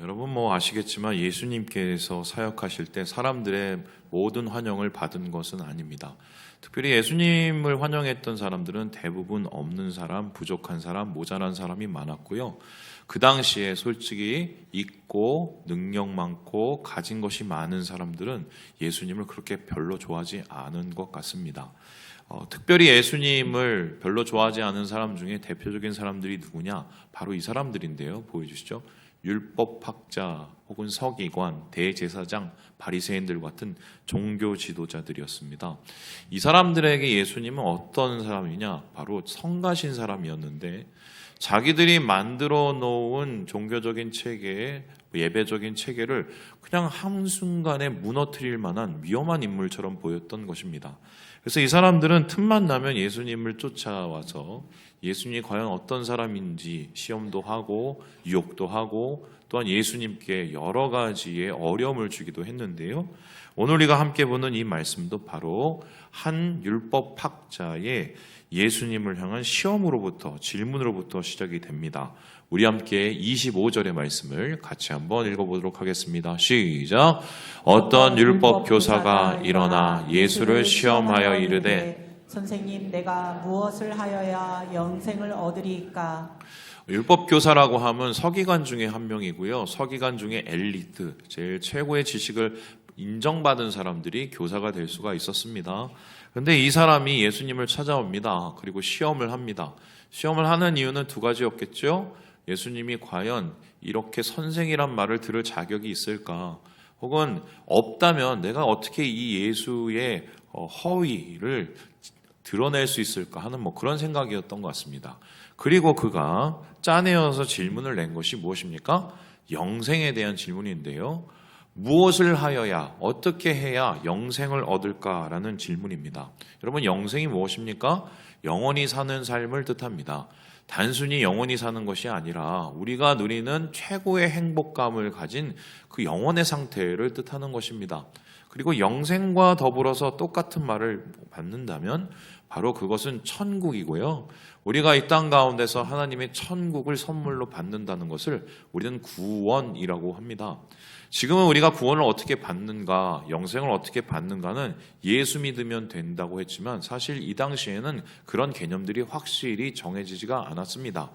여러분 아시겠지만 예수님께서 사역하실 때 사람들의 모든 환영을 받은 것은 아닙니다. 특별히 예수님을 환영했던 사람들은 대부분 없는 사람, 부족한 사람, 모자란 사람이 많았고요. 그 당시에 솔직히 있고 능력 많고 가진 것이 많은 사람들은 예수님을 그렇게 별로 좋아하지 않은 것 같습니다. 특별히 예수님을 별로 좋아하지 않은 사람 중에 대표적인 사람들이 누구냐? 바로 이 사람들인데요. 보여주시죠. 율법학자 혹은 서기관, 대제사장, 바리새인들 같은 종교 지도자들이었습니다. 이 사람들에게 예수님은 어떤 사람이냐? 바로 성가신 사람이었는데 자기들이 만들어 놓은 종교적인 체계, 예배적인 체계를 그냥 한순간에 무너뜨릴 만한 위험한 인물처럼 보였던 것입니다. 그래서 이 사람들은 틈만 나면 예수님을 쫓아와서 예수님이 과연 어떤 사람인지 시험도 하고 유혹도 하고 또한 예수님께 여러 가지의 어려움을 주기도 했는데요. 오늘 우리가 함께 보는 이 말씀도 바로 한 율법학자의 예수님을 향한 시험으로부터, 질문으로부터 시작이 됩니다. 우리 함께 25절의 말씀을 같이 한번 읽어보도록 하겠습니다. 시작! 어떤 율법 교사가 일어나 예수를 시험하여 이르되 선생님, 내가 무엇을 하여야 영생을 얻으리이까? 율법 교사라고 하면 서기관 중에 한 명이고요. 서기관 중에 엘리트, 제일 최고의 지식을 인정받은 사람들이 교사가 될 수가 있었습니다. 그런데 이 사람이 예수님을 찾아옵니다. 그리고 시험을 합니다. 시험을 하는 이유는 두 가지였겠죠. 예수님이 과연 이렇게 선생이란 말을 들을 자격이 있을까? 혹은 없다면 내가 어떻게 이 예수의 허위를 드러낼 수 있을까 하는 그런 생각이었던 것 같습니다. 그리고 그가 짜내어서 질문을 낸 것이 무엇입니까? 영생에 대한 질문인데요. 무엇을 하여야, 어떻게 해야 영생을 얻을까라는 질문입니다. 여러분, 영생이 무엇입니까? 영원히 사는 삶을 뜻합니다. 단순히 영원히 사는 것이 아니라 우리가 누리는 최고의 행복감을 가진 그 영혼의 상태를 뜻하는 것입니다. 그리고 영생과 더불어서 똑같은 말을 받는다면 바로 그것은 천국이고요. 우리가 이 땅 가운데서 하나님의 천국을 선물로 받는다는 것을 우리는 구원이라고 합니다. 지금은 우리가 구원을 어떻게 받는가, 영생을 어떻게 받는가는 예수 믿으면 된다고 했지만 사실 이 당시에는 그런 개념들이 확실히 정해지지가 않았습니다.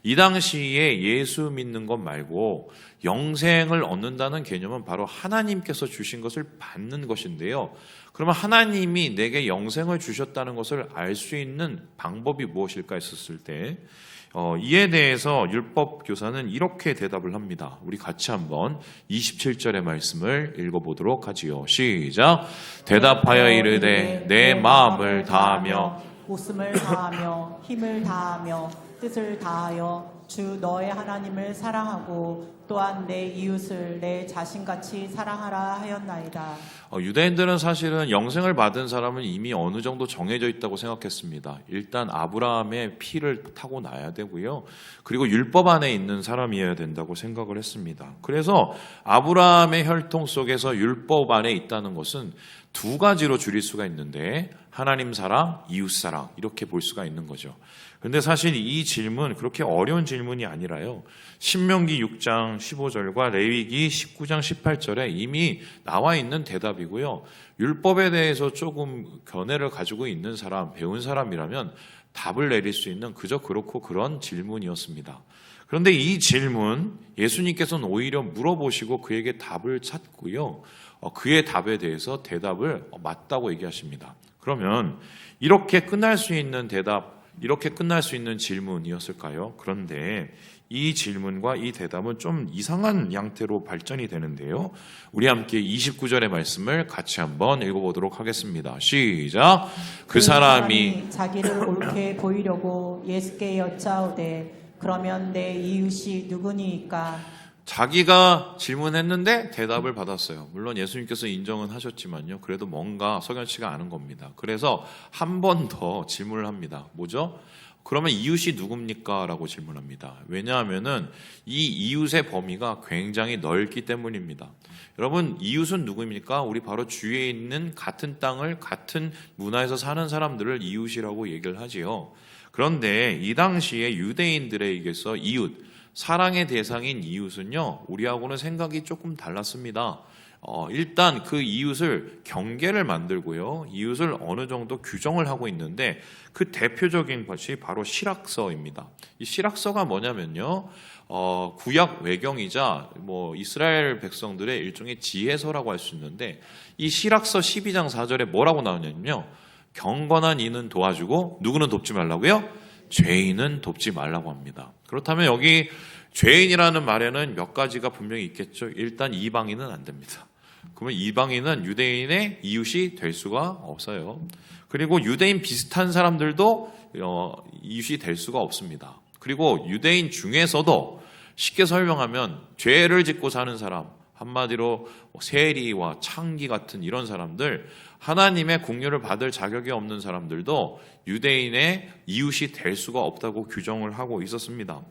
이 당시에 예수 믿는 것 말고 영생을 얻는다는 개념은 바로 하나님께서 주신 것을 받는 것인데요. 그러면 하나님이 내게 영생을 주셨다는 것을 알 수 있는 방법이 무엇일까 했었을 때 이에 대해서 율법 교사는 이렇게 대답을 합니다. 우리 같이 한번 27절의 말씀을 읽어보도록 하지요. 시작! 대답하여 이르되 내 마음을 다하며 웃음을 다하며 힘을 다하며 뜻을 다하여 주 너의 하나님을 사랑하고 또한 내 이웃을 내 자신같이 사랑하라 하였나이다. 유대인들은 사실은 영생을 받은 사람은 이미 어느 정도 정해져 있다고 생각했습니다. 일단 아브라함의 피를 타고 나야 되고요. 그리고 율법 안에 있는 사람이어야 된다고 생각을 했습니다. 그래서 아브라함의 혈통 속에서 율법 안에 있다는 것은 두 가지로 줄일 수가 있는데 하나님 사랑, 이웃 사랑 이렇게 볼 수가 있는 거죠. 그런데 사실 이 질문 그렇게 어려운 질문이 아니라요. 신명기 6장 15절과 레위기 19장 18절에 이미 나와 있는 대답이고요. 율법에 대해서 조금 견해를 가지고 있는 사람, 배운 사람이라면 답을 내릴 수 있는 그저 그렇고 그런 질문이었습니다. 그런데 이 질문 예수님께서는 오히려 물어보시고 그에게 답을 찾고요. 그의 답에 대해서 대답을 맞다고 얘기하십니다. 그러면 이렇게 끝날 수 있는 대답, 이렇게 끝날 수 있는 질문이었을까요? 그런데 이 질문과 이 대답은 좀 이상한 양태로 발전이 되는데요. 우리 함께 29절의 말씀을 같이 한번 읽어보도록 하겠습니다. 시작! 그 사람이 자기를 옳게 보이려고 예수께 여짜오되 그러면 내 이웃이 누구니이까? 자기가 질문했는데 대답을 받았어요. 물론 예수님께서 인정은 하셨지만요. 그래도 뭔가 석연치가 않은 겁니다. 그래서 한 번 더 질문을 합니다. 뭐죠? 그러면 이웃이 누굽니까? 라고 질문합니다. 왜냐하면은 이 이웃의 범위가 굉장히 넓기 때문입니다. 여러분, 이웃은 누구입니까? 우리 바로 주위에 있는 같은 땅을 같은 문화에서 사는 사람들을 이웃이라고 얘기를 하지요. 그런데 이 당시에 유대인들에게서 이웃, 사랑의 대상인 이웃은요, 우리하고는 생각이 조금 달랐습니다. 일단 그 이웃을 경계를 만들고요, 이웃을 어느 정도 규정을 하고 있는데 그 대표적인 것이 바로 실학서입니다. 이 실학서가 뭐냐면요, 구약 외경이자 이스라엘 백성들의 일종의 지혜서라고 할 수 있는데, 이 실학서 12장 4절에 뭐라고 나오냐면요, 경건한 이는 도와주고 누구는 돕지 말라고요? 죄인은 돕지 말라고 합니다. 그렇다면 여기 죄인이라는 말에는 몇 가지가 분명히 있겠죠. 일단 이방인은 안 됩니다. 그러면 이방인은 유대인의 이웃이 될 수가 없어요. 그리고 유대인 비슷한 사람들도 이웃이 될 수가 없습니다. 그리고 유대인 중에서도 쉽게 설명하면 죄를 짓고 사는 사람, 한마디로 세리와 창기 같은 이런 사람들, 하나님의 공유를 받을 자격이 없는 사람들도 유대인의 이웃이 될 수가 없다고 규정을 하고 있었습니다.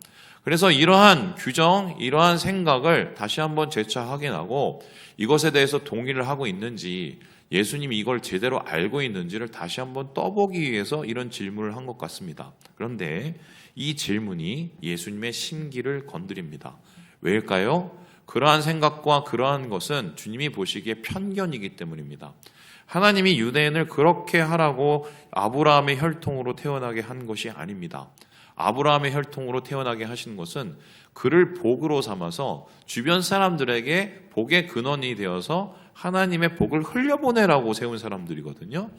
그래서 이러한 규정, 이러한 생각을 다시 한번 재차 확인하고 이것에 대해서 동의를 하고 있는지, 예수님이 이걸 제대로 알고 있는지를 다시 한번 떠보기 위해서 이런 질문을 한 것 같습니다. 그런데 이 질문이 예수님의 심기를 건드립니다. 왜일까요? 그러한 생각과 그러한 것은 주님이 보시기에 편견이기 때문입니다. 하나님이 유대인을 그렇게 하라고 아브라함의 혈통으로 태어나게 한 것이 아닙니다. 아브라함의 혈통으로 태어나게 하신 것은 그를 복으로 삼아서 주변 사람들에게 복의 근원이 되어서 하나님의 복을 흘려보내라고 세운 사람들이거든요.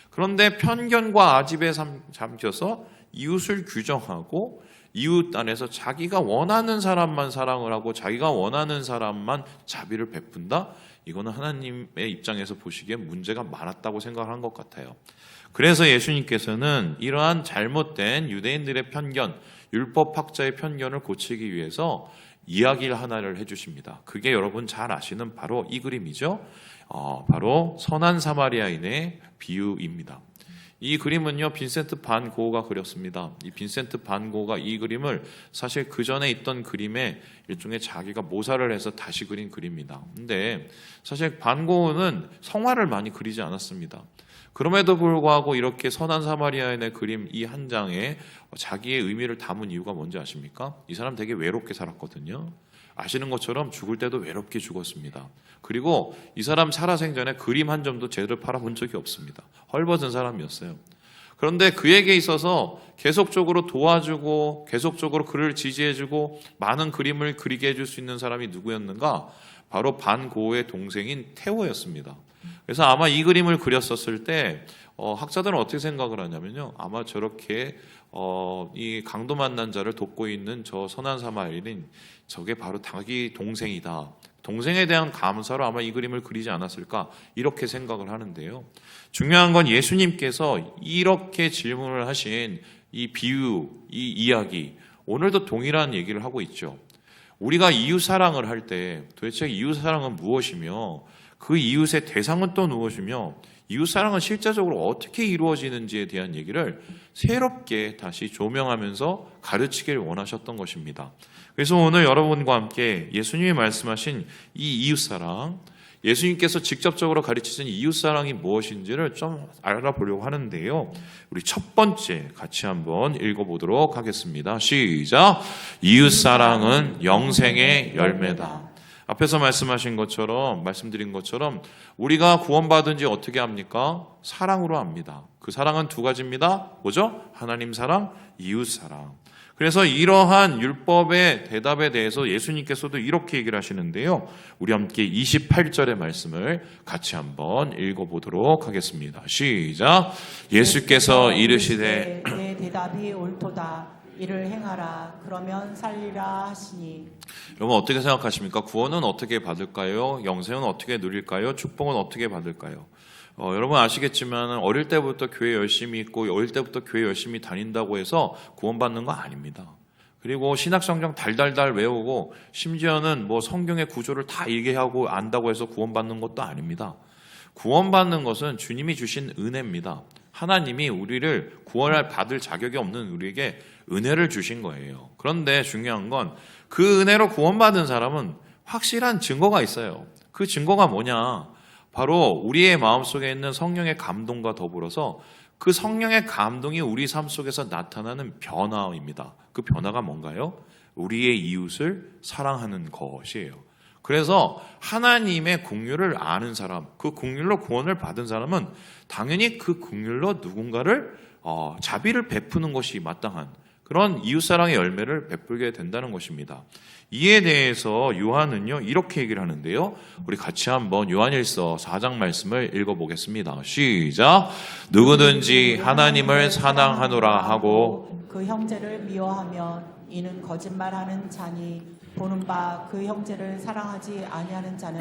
그런데 편견과 아집에 잠겨서 이웃을 규정하고 이웃 안에서 자기가 원하는 사람만 사랑을 하고 자기가 원하는 사람만 자비를 베푼다? 이거는 하나님의 입장에서 보시기에 문제가 많았다고 생각한 것 같아요. 그래서 예수님께서는 이러한 잘못된 유대인들의 편견, 율법학자의 편견을 고치기 위해서 이야기를 하나를 해주십니다. 그게 여러분 잘 아시는 바로 이 그림이죠. 바로 선한 사마리아인의 비유입니다. 이 그림은요, 빈센트 반 고흐가 그렸습니다. 이 빈센트 반 고흐가 이 그림을 사실 그 전에 있던 그림에 일종의 자기가 모사를 해서 다시 그린 그림입니다. 근데 사실 반 고흐는 성화를 많이 그리지 않았습니다. 그럼에도 불구하고 이렇게 선한 사마리아인의 그림 이 한 장에 자기의 의미를 담은 이유가 뭔지 아십니까? 이 사람 되게 외롭게 살았거든요. 아시는 것처럼 죽을 때도 외롭게 죽었습니다. 그리고 이 사람 살아생전에 그림 한 점도 제대로 팔아본 적이 없습니다. 헐벗은 사람이었어요. 그런데 그에게 있어서 계속적으로 도와주고 계속적으로 그를 지지해주고 많은 그림을 그리게 해줄 수 있는 사람이 누구였는가? 바로 반 고흐의 동생인 테오였습니다. 그래서 아마 이 그림을 그렸었을 때 학자들은 어떻게 생각을 하냐면요, 아마 저렇게 이 강도 만난 자를 돕고 있는 저 선한 사마리아인, 저게 바로 자기 동생이다. 동생에 대한 감사로 아마 이 그림을 그리지 않았을까, 이렇게 생각을 하는데요. 중요한 건 예수님께서 이렇게 질문을 하신 이 비유, 이 이야기, 오늘도 동일한 얘기를 하고 있죠. 우리가 이웃 사랑을 할 때 도대체 이웃 사랑은 무엇이며 그 이웃의 대상은 또 무엇이며 이웃 사랑은 실제적으로 어떻게 이루어지는지에 대한 얘기를 새롭게 다시 조명하면서 가르치기를 원하셨던 것입니다. 그래서 오늘 여러분과 함께 예수님이 말씀하신 이 이웃 사랑, 예수님께서 직접적으로 가르치신 이웃 사랑이 무엇인지를 좀 알아보려고 하는데요. 우리 첫 번째 같이 한번 읽어보도록 하겠습니다. 시작! 이웃 사랑은 영생의 열매다. 앞에서 말씀드린 것처럼 우리가 구원받은 지 어떻게 합니까? 사랑으로 합니다. 그 사랑은 두 가지입니다. 뭐죠? 하나님 사랑, 이웃 사랑. 그래서 이러한 율법의 대답에 대해서 예수님께서도 이렇게 얘기를 하시는데요. 우리 함께 28절의 말씀을 같이 한번 읽어보도록 하겠습니다. 시작! 예수께서 이르시되 내 대답이 옳도다. 이를 행하라. 그러면 살리라 하시니. 여러분 어떻게 생각하십니까? 구원은 어떻게 받을까요? 영생은 어떻게 누릴까요? 축복은 어떻게 받을까요? 여러분 아시겠지만 어릴 때부터 교회 열심히 있고 어릴 때부터 교회 열심히 다닌다고 해서 구원받는 거 아닙니다. 그리고 신약성경 달달달 외우고 심지어는 성경의 구조를 다 얘기하고 안다고 해서 구원받는 것도 아닙니다. 구원받는 것은 주님이 주신 은혜입니다. 하나님이 우리를 구원을 받을 자격이 없는 우리에게 은혜를 주신 거예요. 그런데 중요한 건 그 은혜로 구원받은 사람은 확실한 증거가 있어요. 그 증거가 뭐냐? 바로 우리의 마음속에 있는 성령의 감동과 더불어서 그 성령의 감동이 우리 삶 속에서 나타나는 변화입니다. 그 변화가 뭔가요? 우리의 이웃을 사랑하는 것이에요. 그래서 하나님의 긍휼을 아는 사람, 그 긍휼로 구원을 받은 사람은 당연히 그 긍휼로 누군가를 자비를 베푸는 것이 마땅한 그런 이웃사랑의 열매를 베풀게 된다는 것입니다. 이에 대해서 요한은요 이렇게 얘기를 하는데요. 우리 같이 한번 요한일서 4장 말씀을 읽어보겠습니다. 시작. 누구든지 하나님을 사랑하노라 하고 그 형제를 미워하면 이는 거짓말하는 자니 보는 바 그 형제를 사랑하지 아니하는 자는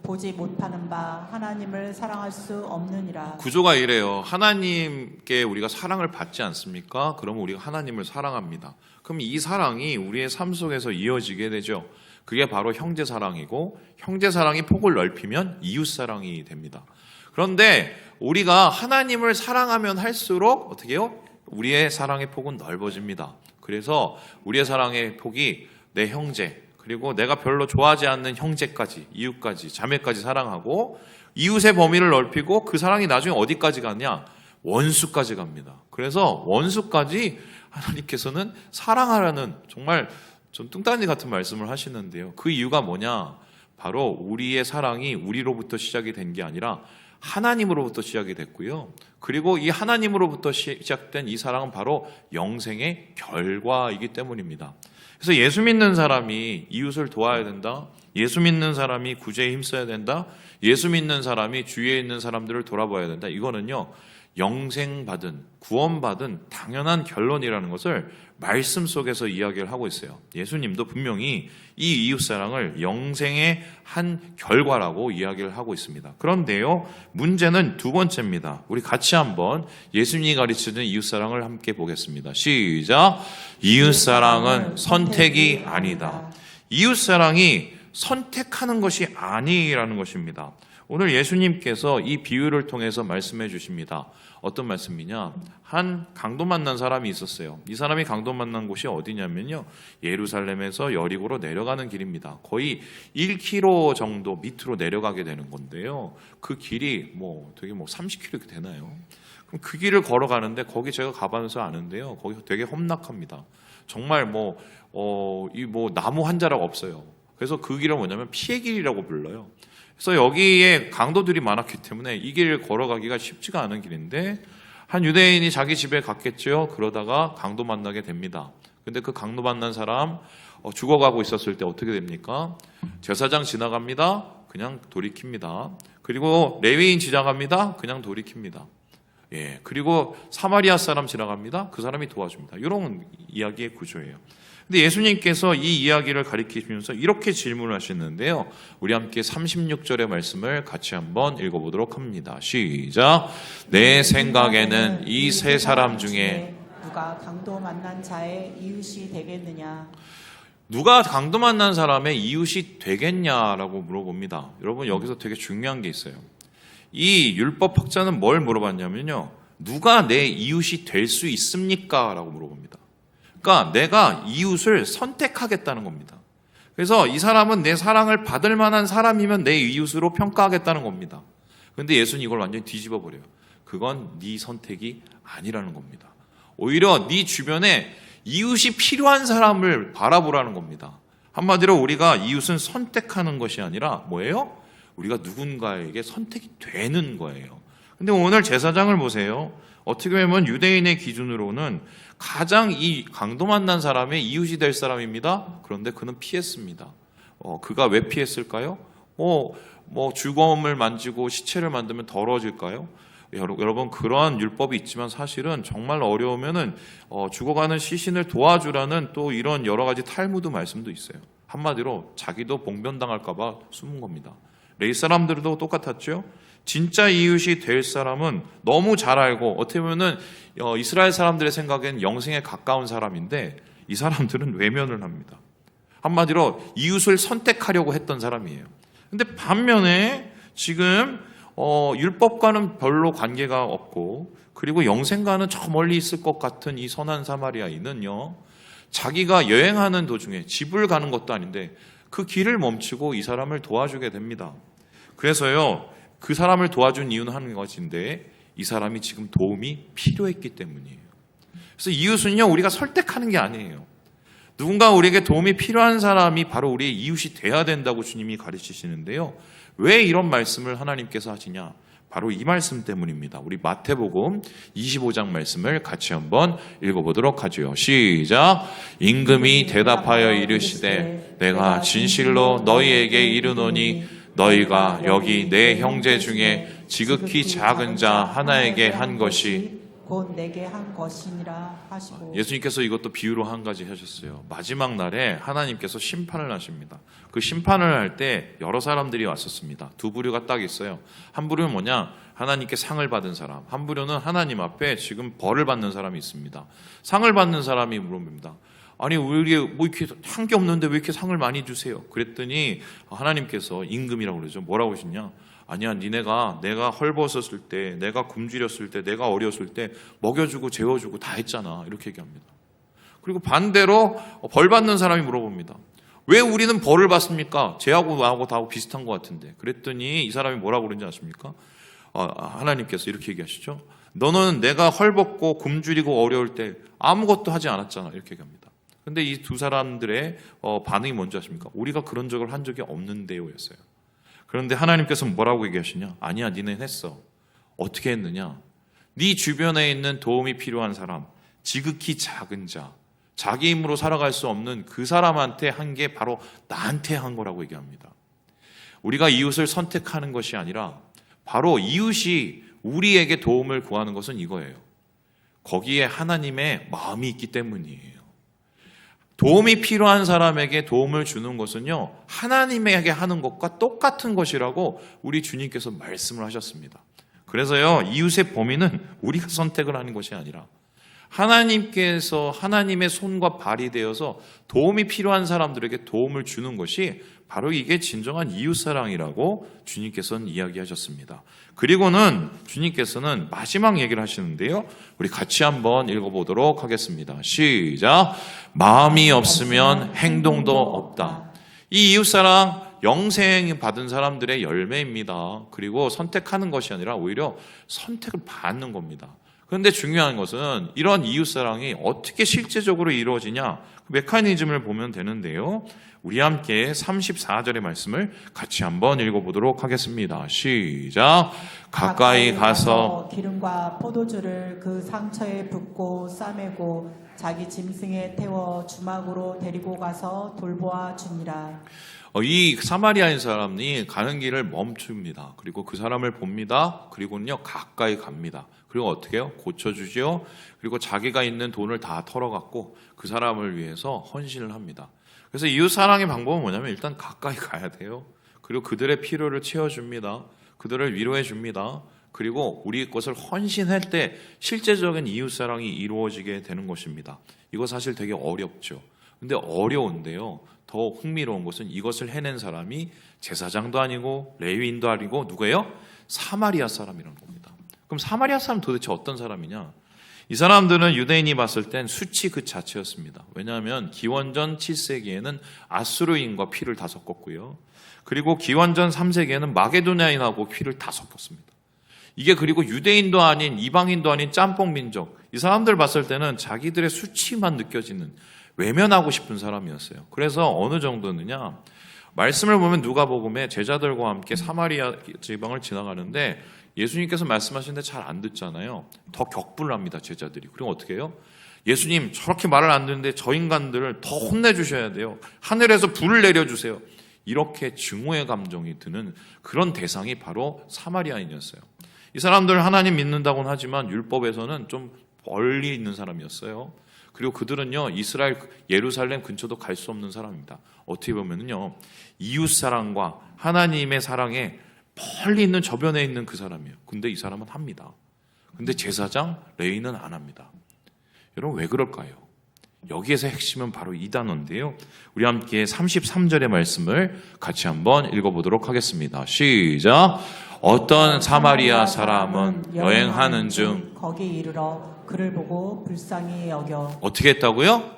보지 못하는 바 하나님을 사랑할 수 없느니라. 구조가 이래요. 하나님께 우리가 사랑을 받지 않습니까? 그러면 우리가 하나님을 사랑합니다. 그럼 이 사랑이 우리의 삶 속에서 이어지게 되죠. 그게 바로 형제 사랑이고 형제 사랑이 폭을 넓히면 이웃 사랑이 됩니다. 그런데 우리가 하나님을 사랑하면 할수록 어떻게 해요? 우리의 사랑의 폭은 넓어집니다. 그래서 우리의 사랑의 폭이 내 형제 그리고 내가 별로 좋아하지 않는 형제까지 이웃까지 자매까지 사랑하고 이웃의 범위를 넓히고 그 사랑이 나중에 어디까지 가냐? 원수까지 갑니다. 그래서 원수까지 하나님께서는 사랑하라는 정말 좀 뚱딴지 같은 말씀을 하시는데요. 그 이유가 뭐냐? 바로 우리의 사랑이 우리로부터 시작이 된 게 아니라 하나님으로부터 시작이 됐고요. 그리고 이 하나님으로부터 시작된 이 사랑은 바로 영생의 결과이기 때문입니다. 그래서 예수 믿는 사람이 이웃을 도와야 된다. 예수 믿는 사람이 구제에 힘써야 된다. 예수 믿는 사람이 주위에 있는 사람들을 돌아봐야 된다. 이거는요. 영생받은, 구원받은 당연한 결론이라는 것을 말씀 속에서 이야기를 하고 있어요. 예수님도 분명히 이 이웃사랑을 영생의 한 결과라고 이야기를 하고 있습니다. 그런데요, 문제는 두 번째입니다. 우리 같이 한번 예수님이 가르치는 이웃사랑을 함께 보겠습니다. 시작! 이웃사랑은 선택이 아니다. 이웃사랑이 선택하는 것이 아니라는 것입니다. 오늘 예수님께서 이 비유를 통해서 말씀해 주십니다. 어떤 말씀이냐? 한 강도 만난 사람이 있었어요. 이 사람이 강도 만난 곳이 어디냐면요. 예루살렘에서 여리고로 내려가는 길입니다. 거의 1km 정도 밑으로 내려가게 되는 건데요. 그 길이 되게 30km 이렇게 되나요? 그럼 그 길을 걸어가는데 거기 제가 가봐서 아는데요. 거기 되게 험악합니다. 정말 나무 한 자락 없어요. 그래서 그 길은 뭐냐면 피의 길이라고 불러요. 그래서 여기에 강도들이 많았기 때문에 이 길을 걸어가기가 쉽지가 않은 길인데 한 유대인이 자기 집에 갔겠죠. 그러다가 강도 만나게 됩니다. 근데 그 강도 만난 사람 죽어가고 있었을 때 어떻게 됩니까? 제사장 지나갑니다. 그냥 돌이킵니다. 그리고 레위인 지나갑니다. 그냥 돌이킵니다. 예, 그리고 사마리아 사람 지나갑니다. 그 사람이 도와줍니다. 이런 이야기의 구조예요. 근데 예수님께서 이 이야기를 가리키시면서 이렇게 질문을 하시는데요. 우리 함께 36절의 말씀을 같이 한번 읽어보도록 합니다. 시작. 내 생각에는 이 세 사람 중에 누가 강도 만난 자의 이웃이 되겠느냐? 누가 강도 만난 사람의 이웃이 되겠냐라고 물어봅니다. 여러분 여기서 되게 중요한 게 있어요. 이 율법학자는 뭘 물어봤냐면요. 누가 내 이웃이 될 수 있습니까? 라고 물어봅니다. 그러니까 내가 이웃을 선택하겠다는 겁니다. 그래서 이 사람은 내 사랑을 받을 만한 사람이면 내 이웃으로 평가하겠다는 겁니다. 그런데 예수는 이걸 완전히 뒤집어 버려요. 그건 네 선택이 아니라는 겁니다. 오히려 네 주변에 이웃이 필요한 사람을 바라보라는 겁니다. 한마디로 우리가 이웃은 선택하는 것이 아니라 뭐예요? 우리가 누군가에게 선택이 되는 거예요. 근데 오늘 제사장을 보세요. 어떻게 보면 유대인의 기준으로는 가장 이 강도 만난 사람의 이웃이 될 사람입니다. 그런데 그는 피했습니다. 그가 왜 피했을까요? 주검을 만지고 시체를 만들면 더러워질까요? 여러분 그러한 율법이 있지만 사실은 정말 어려우면은 죽어가는 시신을 도와주라는 또 이런 여러 가지 탈무드 말씀도 있어요. 한마디로 자기도 봉변당할까봐 숨은 겁니다. 레위 사람들도 똑같았죠. 진짜 이웃이 될 사람은 너무 잘 알고 어떻게 보면은 이스라엘 사람들의 생각엔 영생에 가까운 사람인데 이 사람들은 외면을 합니다. 한마디로 이웃을 선택하려고 했던 사람이에요. 근데 반면에 지금 율법과는 별로 관계가 없고 그리고 영생과는 저 멀리 있을 것 같은 이 선한 사마리아인은요. 자기가 여행하는 도중에 집을 가는 것도 아닌데 그 길을 멈추고 이 사람을 도와주게 됩니다. 그래서요. 그 사람을 도와준 이유는 한 것인데 이 사람이 지금 도움이 필요했기 때문이에요. 그래서 이웃은요. 우리가 설득하는 게 아니에요. 누군가 우리에게 도움이 필요한 사람이 바로 우리의 이웃이 돼야 된다고 주님이 가르치시는데요. 왜 이런 말씀을 하나님께서 하시냐? 바로 이 말씀 때문입니다. 우리 마태복음 25장 말씀을 같이 한번 읽어보도록 하죠. 시작. 임금이 대답하여 이르시되 내가 진실로 너희에게 이르노니 너희가 여기 내 형제 중에 지극히 작은 자 하나에게 한 것이 곧 내게 한 것이니라 하시고. 예수님께서 이것도 비유로 한 가지 하셨어요. 마지막 날에 하나님께서 심판을 하십니다. 그 심판을 할 때 여러 사람들이 왔었습니다. 두 부류가 딱 있어요. 한 부류는 뭐냐? 하나님께 상을 받은 사람. 한 부류는 하나님 앞에 지금 벌을 받는 사람이 있습니다. 상을 받는 사람이 물어봅니다. 아니 우리 뭐 이렇게 한 게 없는데 왜 이렇게 상을 많이 주세요? 그랬더니 하나님께서 임금이라고 그러죠. 뭐라고 하시냐? 아니야, 니네가 내가 헐벗었을 때, 내가 굶주렸을 때, 내가 어렸을 때 먹여주고 재워주고 다 했잖아. 이렇게 얘기합니다. 그리고 반대로 벌 받는 사람이 물어봅니다. 왜 우리는 벌을 받습니까? 쟤하고 나하고 다 비슷한 것 같은데. 그랬더니 이 사람이 뭐라고 그러는지 아십니까? 하나님께서 이렇게 얘기하시죠. 너는 내가 헐벗고 굶주리고 어려울 때 아무것도 하지 않았잖아. 이렇게 얘기합니다. 근데 이 두 사람들의 반응이 뭔지 아십니까? 우리가 그런 적을 한 적이 없는데요 였어요. 그런데 하나님께서 뭐라고 얘기하시냐? 아니야, 니네 했어. 어떻게 했느냐? 네 주변에 있는 도움이 필요한 사람, 지극히 작은 자, 자기 힘으로 살아갈 수 없는 그 사람한테 한 게 바로 나한테 한 거라고 얘기합니다. 우리가 이웃을 선택하는 것이 아니라 바로 이웃이 우리에게 도움을 구하는 것은 이거예요. 거기에 하나님의 마음이 있기 때문이에요. 도움이 필요한 사람에게 도움을 주는 것은요, 하나님에게 하는 것과 똑같은 것이라고 우리 주님께서 말씀을 하셨습니다. 그래서요, 이웃의 범위는 우리가 선택을 하는 것이 아니라 하나님께서 하나님의 손과 발이 되어서 도움이 필요한 사람들에게 도움을 주는 것이 바로 이게 진정한 이웃사랑이라고 주님께서는 이야기하셨습니다. 그리고는 주님께서는 마지막 얘기를 하시는데요. 우리 같이 한번 읽어보도록 하겠습니다. 시작. 마음이 없으면 행동도 없다. 이 이웃사랑 영생 받은 사람들의 열매입니다. 그리고 선택하는 것이 아니라 오히려 선택을 받는 겁니다. 그런데 중요한 것은 이런 이웃사랑이 어떻게 실제적으로 이루어지냐, 그 메커니즘을 보면 되는데요. 우리 함께 34절의 말씀을 같이 한번 읽어보도록 하겠습니다. 시작. 가까이 가서 기름과 포도주를 그 상처에 붓고 싸매고 자기 짐승에 태워 주막으로 데리고 가서 돌보아 주니라. 이 사마리아인 사람이 가는 길을 멈춥니다. 그리고 그 사람을 봅니다. 그리고는요, 가까이 갑니다. 그리고 어떻게 해요? 고쳐주죠. 그리고 자기가 있는 돈을 다 털어갖고 그 사람을 위해서 헌신을 합니다. 그래서 이웃사랑의 방법은 뭐냐면 일단 가까이 가야 돼요. 그리고 그들의 필요를 채워줍니다. 그들을 위로해줍니다. 그리고 우리 것을 헌신할 때 실제적인 이웃사랑이 이루어지게 되는 것입니다. 이거 사실 되게 어렵죠. 근데 어려운데요. 더 흥미로운 것은 이것을 해낸 사람이 제사장도 아니고 레위인도 아니고 누구예요? 사마리아 사람이라는 겁니다. 그럼 사마리아 사람 도대체 어떤 사람이냐? 이 사람들은 유대인이 봤을 땐 수치 그 자체였습니다. 왜냐하면 기원전 7세기에는 아수르인과 피를 다 섞었고요. 그리고 기원전 3세기에는 마게도냐인하고 피를 다 섞었습니다. 이게 그리고 유대인도 아닌 이방인도 아닌 짬뽕 민족, 이 사람들 봤을 때는 자기들의 수치만 느껴지는 외면하고 싶은 사람이었어요. 그래서 어느 정도느냐, 말씀을 보면 누가복음에 제자들과 함께 사마리아 지방을 지나가는데 예수님께서 말씀하시는데 잘 안 듣잖아요. 더 격분을 합니다, 제자들이. 그럼 어떻게 해요? 예수님 저렇게 말을 안 듣는데 저 인간들을 더 혼내주셔야 돼요. 하늘에서 불을 내려주세요. 이렇게 증오의 감정이 드는 그런 대상이 바로 사마리아인이었어요. 이 사람들 하나님 믿는다고는 하지만 율법에서는 좀 멀리 있는 사람이었어요. 그리고 그들은요, 이스라엘 예루살렘 근처도 갈 수 없는 사람입니다. 어떻게 보면요, 이웃사랑과 하나님의 사랑에 멀리 있는 저변에 있는 그 사람이에요. 근데 이 사람은 합니다. 근데 제사장 레위는 안 합니다. 여러분 왜 그럴까요? 여기에서 핵심은 바로 이 단어인데요. 우리 함께 33절의 말씀을 같이 한번 읽어보도록 하겠습니다. 시작. 어떤 사마리아 사람은 여행하는 중 거기 이르러 그를 보고 불쌍히 여겨. 어떻게 했다고요?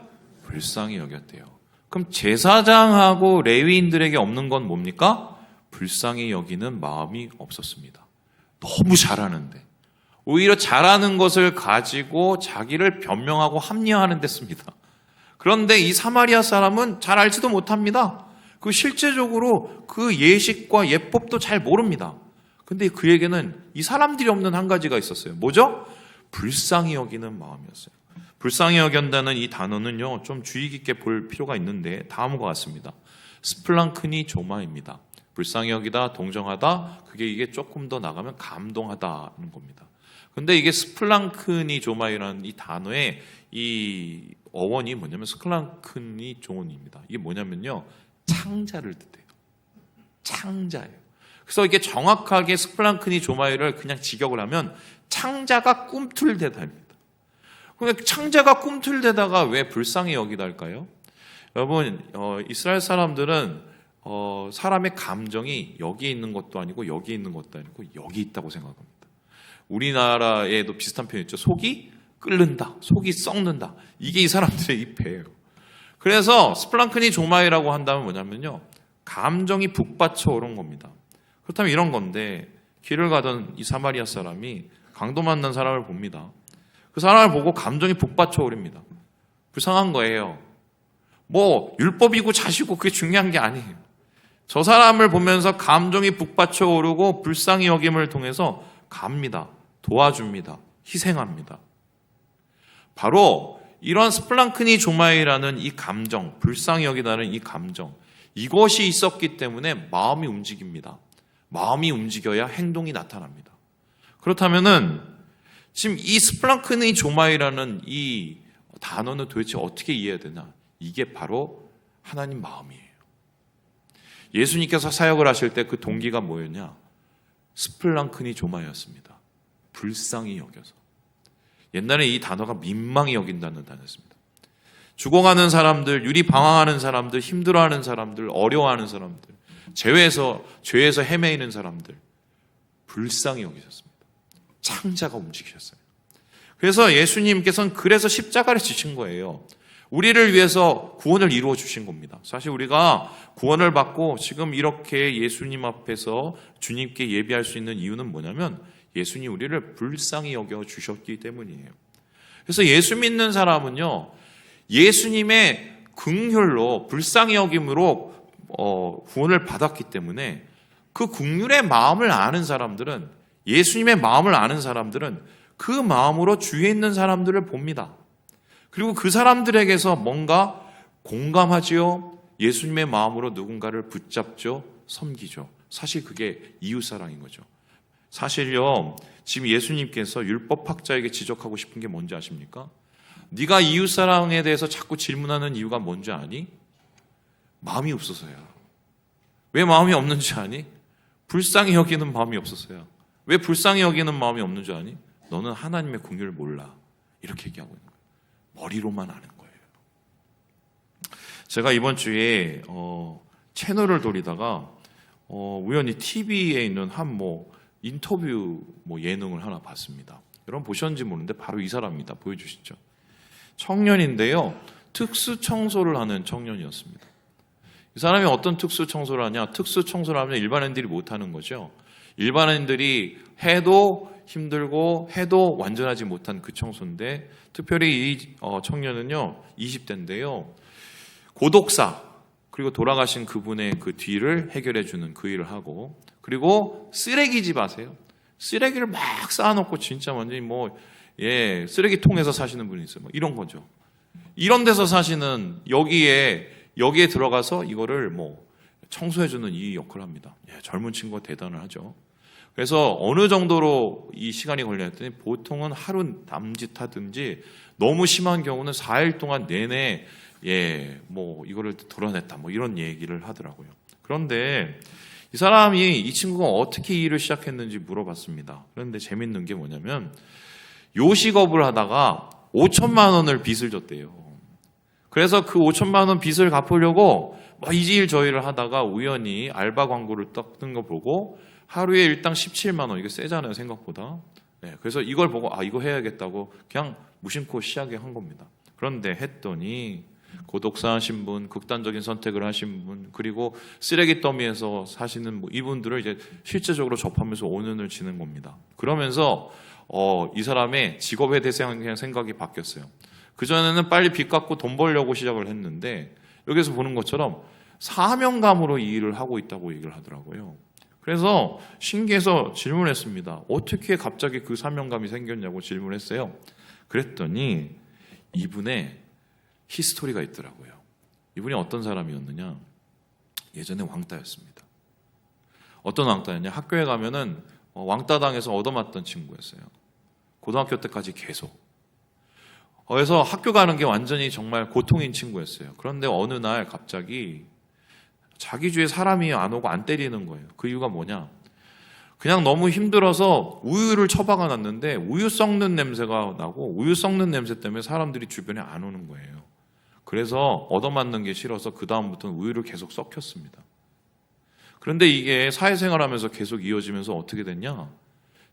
불쌍히 여겼대요. 그럼 제사장하고 레위인들에게 없는 건 뭡니까? 불쌍히 여기는 마음이 없었습니다. 너무 잘하는데 오히려 잘하는 것을 가지고 자기를 변명하고 합리화하는 데 씁니다. 그런데 이 사마리아 사람은 잘 알지도 못합니다. 그 실제적으로 그 예식과 예법도 잘 모릅니다. 근데 그에게는 이 사람들이 없는 한 가지가 있었어요. 뭐죠? 불쌍히 여기는 마음이었어요. 불쌍히 여긴다는 이 단어는요, 좀 주의 깊게 볼 필요가 있는데 다음과 같습니다. 스플랑크니 조마입니다. 불쌍히 여기다, 동정하다, 이게 조금 더 나가면 감동하다는 겁니다. 근데 이게 스플랑크니 조마이라는 이 단어의 이 어원이 뭐냐면 스플랑크니 조원입니다. 이게 뭐냐면요, 창자를 뜻해요. 창자예요. 그래서 이게 정확하게 스플랑크니 조마이를 그냥 직역을 하면 창자가 꿈틀대다입니다. 근데 창자가 꿈틀대다가 왜 불쌍히 여기다 할까요? 여러분, 이스라엘 사람들은 사람의 감정이 여기 있는 것도 아니고 여기 있는 것도 아니고 여기 있다고 생각합니다. 우리나라에도 비슷한 표현 있죠. 속이 끓는다, 속이 썩는다. 이게 이 사람들의 이 배예요. 그래서 스플랑크니 조마이라고 한다면 뭐냐면요, 감정이 북받쳐 오른 겁니다. 그렇다면 이런 건데, 길을 가던 이 사마리아 사람이 강도 만난 사람을 봅니다. 그 사람을 보고 감정이 북받쳐 오릅니다. 불쌍한 거예요. 뭐 율법이고 자시고 그게 중요한 게 아니에요. 저 사람을 보면서 감정이 북받쳐 오르고 불쌍히 여김을 통해서 갑니다. 도와줍니다. 희생합니다. 바로 이런 스플랑크니 조마이라는 이 감정, 불쌍히 여기다는 이 감정, 이것이 있었기 때문에 마음이 움직입니다. 마음이 움직여야 행동이 나타납니다. 그렇다면은 지금 이 스플랑크니 조마이라는 이 단어는 도대체 어떻게 이해해야 되나? 이게 바로 하나님 마음이에요. 예수님께서 사역을 하실 때 그 동기가 뭐였냐? 스플랑크니 조마이였습니다. 불쌍히 여겨서. 옛날에 이 단어가 민망히 여긴다는 단어였습니다. 죽어가는 사람들, 유리방황하는 사람들, 힘들어하는 사람들, 어려워하는 사람들, 죄에서 헤매이는 사람들, 불쌍히 여기셨습니다. 창자가 움직이셨어요. 그래서 예수님께서는 그래서 십자가를 지신 거예요. 우리를 위해서 구원을 이루어 주신 겁니다. 사실 우리가 구원을 받고 지금 이렇게 예수님 앞에서 주님께 예비할 수 있는 이유는 뭐냐면 예수님 우리를 불쌍히 여겨 주셨기 때문이에요. 그래서 예수 믿는 사람은요, 예수님의 긍휼로 불쌍히 여김으로 구원을 받았기 때문에 그 긍휼의 마음을 아는 사람들은, 예수님의 마음을 아는 사람들은 그 마음으로 주위에 있는 사람들을 봅니다. 그리고 그 사람들에게서 뭔가 공감하지요. 예수님의 마음으로 누군가를 붙잡죠. 섬기죠. 사실 그게 이웃사랑인 거죠. 사실요, 지금 예수님께서 율법학자에게 지적하고 싶은 게 뭔지 아십니까? 네가 이웃사랑에 대해서 자꾸 질문하는 이유가 뭔지 아니? 마음이 없어서야. 왜 마음이 없는지 아니? 불쌍히 여기는 마음이 없어서야. 왜 불쌍히 여기는 마음이 없는 줄 아니? 너는 하나님의 긍휼을 몰라. 이렇게 얘기하고 있는 거예요. 머리로만 아는 거예요. 제가 이번 주에 채널을 돌리다가 우연히 TV에 있는 한 인터뷰 예능을 하나 봤습니다. 여러분 보셨는지 모르는데 바로 이 사람입니다. 보여주시죠. 청년인데요, 특수 청소를 하는 청년이었습니다. 이 사람이 어떤 특수 청소를 하냐? 특수 청소를 하면 일반인들이 못하는 거죠. 일반인들이 해도 힘들고 해도 완전하지 못한 그 청소인데, 특별히 이 청년은요 20대인데요 고독사, 그리고 돌아가신 그분의 그 뒤를 해결해 주는 그 일을 하고, 그리고 쓰레기집 아세요? 쓰레기를 막 쌓아놓고 진짜 완전히 쓰레기통에서 사시는 분이 있어요. 이런 거죠. 이런 데서 사시는, 여기에 들어가서 이거를 청소해주는 이 역할을 합니다. 젊은 친구가 대단을 하죠. 그래서 어느 정도로 이 시간이 걸려 했더니 보통은 하루 남짓하든지 너무 심한 경우는 4일 동안 내내 이거를 덜어냈다 이런 얘기를 하더라고요. 그런데 이 친구가 어떻게 이 일을 시작했는지 물어봤습니다. 그런데 재밌는 게 뭐냐면 요식업을 하다가 5천만 원을 빚을 졌대요. 그래서 그 5천만 원 빚을 갚으려고 이 일 저 일을 하다가 우연히 알바 광고를 딱 뜬 거 보고 하루에 일당 17만 원, 이게 세잖아요 생각보다. 그래서 이걸 보고 이거 해야겠다고 그냥 무심코 시작한 겁니다. 그런데 했더니 고독사 하신 분, 극단적인 선택을 하신 분, 그리고 쓰레기 더미에서 사시는 이분들을 이제 실제적으로 접하면서 오는을 지는 겁니다. 그러면서 이 사람의 직업에 대해서 그냥 생각이 바뀌었어요. 그전에는 빨리 빚 갚고 돈 벌려고 시작을 했는데 여기서 보는 것처럼 사명감으로 이 일을 하고 있다고 얘기를 하더라고요. 그래서 신기해서 질문했습니다. 어떻게 갑자기 그 사명감이 생겼냐고 질문했어요. 그랬더니 이분의 히스토리가 있더라고요. 이분이 어떤 사람이었느냐? 예전에 왕따였습니다. 어떤 왕따였냐? 학교에 가면은 왕따당해서 얻어맞던 친구였어요. 고등학교 때까지 계속. 그래서 학교 가는 게 완전히 정말 고통인 친구였어요. 그런데 어느 날 갑자기 자기 주위에 사람이 안 오고 안 때리는 거예요. 그 이유가 뭐냐? 그냥 너무 힘들어서 우유를 처박아 놨는데 우유 썩는 냄새가 나고 우유 썩는 냄새 때문에 사람들이 주변에 안 오는 거예요. 그래서 얻어맞는 게 싫어서 그 다음부터는 우유를 계속 썩혔습니다. 그런데 이게 사회생활하면서 계속 이어지면서 어떻게 됐냐?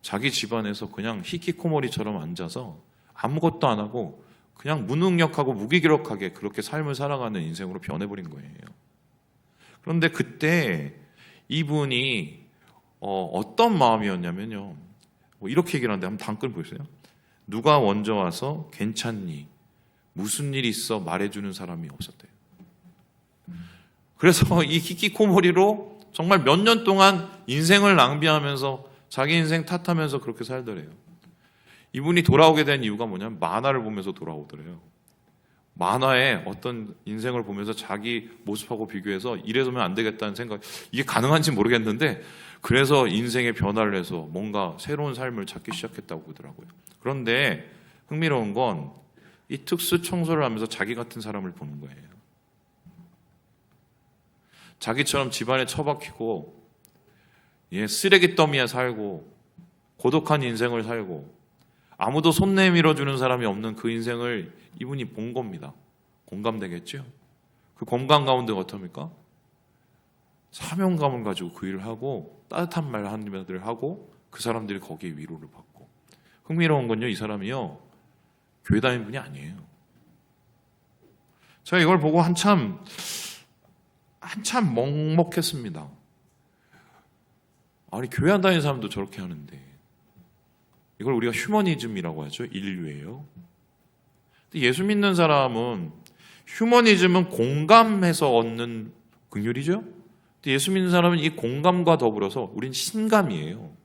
자기 집안에서 그냥 히키코모리처럼 앉아서 아무것도 안 하고 그냥 무능력하고 무기력하게 그렇게 삶을 살아가는 인생으로 변해버린 거예요. 그런데 그때 이분이 어떤 마음이었냐면요. 뭐 이렇게 얘기를 하는데 한번 단글 보세요. 누가 먼저 와서 괜찮니? 무슨 일 있어? 말해주는 사람이 없었대요. 그래서 이 히키코모리로 정말 몇 년 동안 인생을 낭비하면서 자기 인생 탓하면서 그렇게 살더래요. 이분이 돌아오게 된 이유가 뭐냐면 만화를 보면서 돌아오더래요. 만화에 어떤 인생을 보면서 자기 모습하고 비교해서 이래서면 안 되겠다는 생각, 이게 가능한지 모르겠는데 그래서 인생의 변화를 해서 뭔가 새로운 삶을 찾기 시작했다고 그러더라고요. 그런데 흥미로운 건 이 특수 청소를 하면서 자기 같은 사람을 보는 거예요. 자기처럼 집안에 처박히고 쓰레기 더미에 살고 고독한 인생을 살고 아무도 손 내밀어주는 사람이 없는 그 인생을 이분이 본 겁니다. 공감되겠죠? 그 공감 가운데 어떻습니까? 사명감을 가지고 그 일을 하고 따뜻한 말 하는 분들을 하고 그 사람들이 거기에 위로를 받고. 흥미로운 건요, 이 사람이요 교회 다니는 분이 아니에요. 제가 이걸 보고 한참 먹먹했습니다. 아니 교회 안 다니는 사람도 저렇게 하는데 이걸 우리가 휴머니즘이라고 하죠. 인류예요. 예수 믿는 사람은 휴머니즘은 공감해서 얻는 긍휼이죠. 예수 믿는 사람은 이 공감과 더불어서 우린 신감이에요.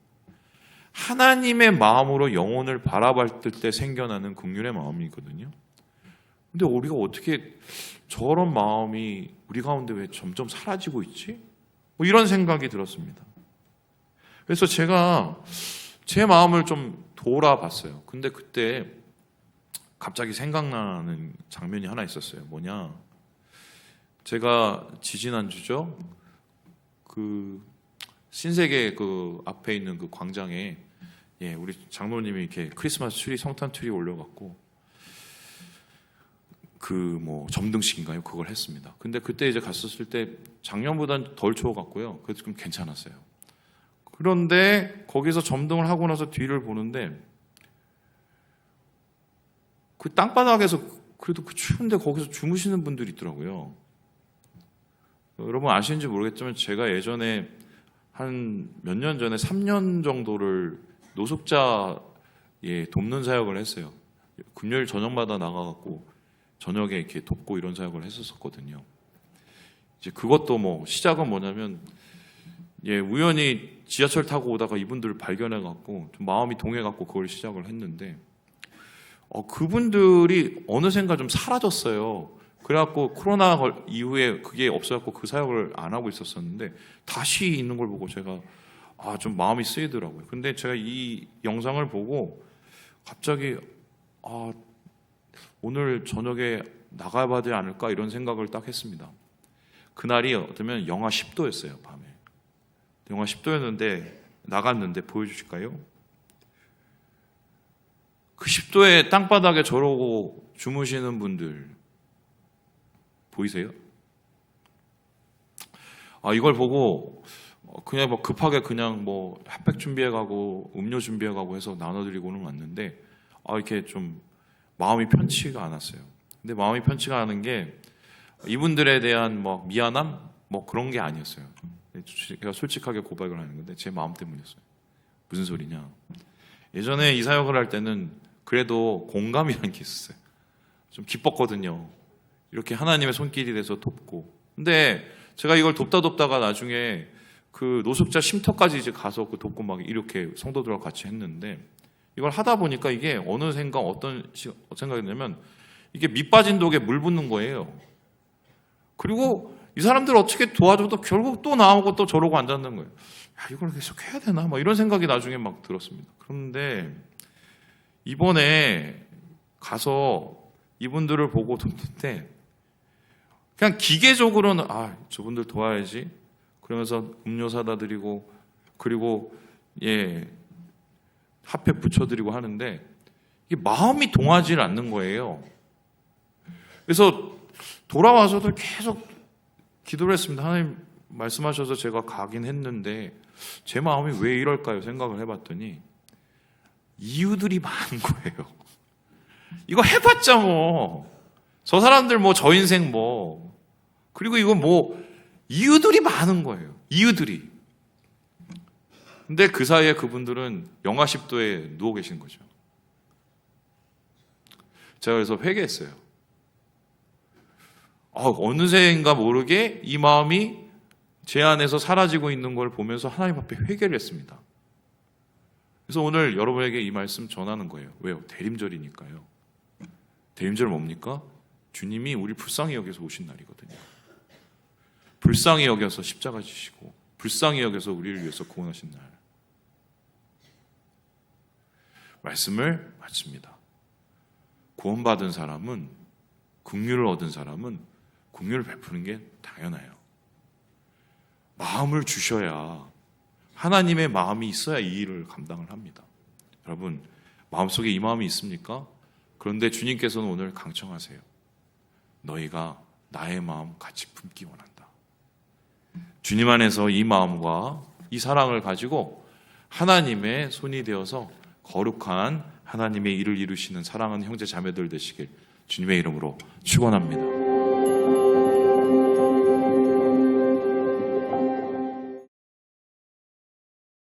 하나님의 마음으로 영혼을 바라볼 때 생겨나는 긍휼의 마음이거든요. 근데 우리가 어떻게 저런 마음이 우리 가운데 왜 점점 사라지고 있지? 뭐 이런 생각이 들었습니다. 그래서 제가 제 마음을 좀 돌아봤어요. 근데 그때 갑자기 생각나는 장면이 하나 있었어요. 뭐냐? 제가 지지난주죠. 그 신세계 그 앞에 있는 그 광장에 우리 장로님이 이렇게 크리스마스 트리, 성탄 트리 올려갖고 그 뭐 점등식인가요? 그걸 했습니다. 근데 그때 이제 갔었을 때 작년보다는 덜 추워갖고요. 그래도 좀 괜찮았어요. 그런데 거기서 점등을 하고 나서 뒤를 보는데 그 땅바닥에서 그래도 그 추운데 거기서 주무시는 분들이 있더라고요. 여러분 아시는지 모르겠지만 제가 예전에 한 몇 년 전에 3년 정도를 노숙자 돕는 사역을 했어요. 금요일 저녁마다 나가갖고 저녁에 이렇게 돕고 이런 사역을 했었거든요. 이제 그것도 뭐 시작은 뭐냐면 우연히 지하철 타고 오다가 이분들을 발견해갖고 좀 마음이 동해갖고 그걸 시작을 했는데 그분들이 어느샌가 좀 사라졌어요. 그래갖고 코로나 이후에 그게 없어갖고 그 사역을 안 하고 있었었는데 다시 있는 걸 보고 제가 좀 마음이 쓰이더라고요. 근데 제가 이 영상을 보고 갑자기 오늘 저녁에 나가봐야 되지 않을까 이런 생각을 딱 했습니다. 그날이 어쩌면 영하 10도였어요. 밤에 영하 10도였는데 나갔는데 보여주실까요? 그 10도의 땅바닥에 저러고 주무시는 분들 보이세요? 이걸 보고 그냥 뭐 급하게 그냥 뭐 핫팩 준비해가고 음료 준비해가고 해서 나눠드리고는 왔는데 이렇게 좀 마음이 편치가 않았어요. 근데 마음이 편치가 않은 게 이분들에 대한 뭐 미안함 뭐 그런 게 아니었어요. 제가 솔직하게 고백을 하는 건데 제 마음 때문이었어요. 무슨 소리냐? 예전에 이 사역을 할 때는 그래도 공감이라는 게 있었어요. 좀 기뻤거든요. 이렇게 하나님의 손길이 돼서 돕고. 근데 제가 이걸 돕다가 나중에 그 노숙자 쉼터까지 이제 가서 그 돕고 막 이렇게 성도들하고 같이 했는데, 이걸 하다 보니까 이게 어느 생각 어떤 생각이 드냐면, 이게 밑 빠진 독에 물 붓는 거예요. 그리고 이 사람들 어떻게 도와줘도 결국 또 나오고 또 저러고 앉았는 거예요. 야, 이걸 계속 해야 되나? 막 이런 생각이 나중에 막 들었습니다. 그런데 이번에 가서 이분들을 보고 돕는데, 그냥 기계적으로는 저분들 도와야지 그러면서 음료 사다 드리고, 그리고 핫팩 붙여드리고 하는데, 이게 마음이 동하지 않는 거예요. 그래서 돌아와서도 계속 기도를 했습니다. 하나님 말씀하셔서 제가 가긴 했는데 제 마음이 왜 이럴까요? 생각을 해봤더니 이유들이 많은 거예요. 이거 해봤자 저 사람들 저 인생 그리고 이거 이유들이 많은 거예요. 이유들이. 근데 그 사이에 그분들은 영하 10도에 누워 계신 거죠. 제가 그래서 회개했어요. 어느새인가 모르게 이 마음이 제 안에서 사라지고 있는 걸 보면서 하나님 앞에 회개를 했습니다. 그래서 오늘 여러분에게 이 말씀 전하는 거예요. 왜요? 대림절이니까요. 대림절 뭡니까? 주님이 우리 불쌍히 여겨서 오신 날이거든요. 불쌍히 여겨서 십자가 지시고 불쌍히 여겨서 우리를 위해서 구원하신 날. 말씀을 마칩니다. 구원받은 사람은, 긍휼을 얻은 사람은 긍휼을 베푸는 게 당연해요. 마음을 주셔야, 하나님의 마음이 있어야 이 일을 감당을 합니다. 여러분, 마음속에 이 마음이 있습니까? 그런데 주님께서는 오늘 강청하세요. 너희가 나의 마음 같이 품기 원한다. 주님 안에서 이 마음과 이 사랑을 가지고 하나님의 손이 되어서 거룩한 하나님의 일을 이루시는 사랑하는 형제 자매들 되시길 주님의 이름으로 축원합니다.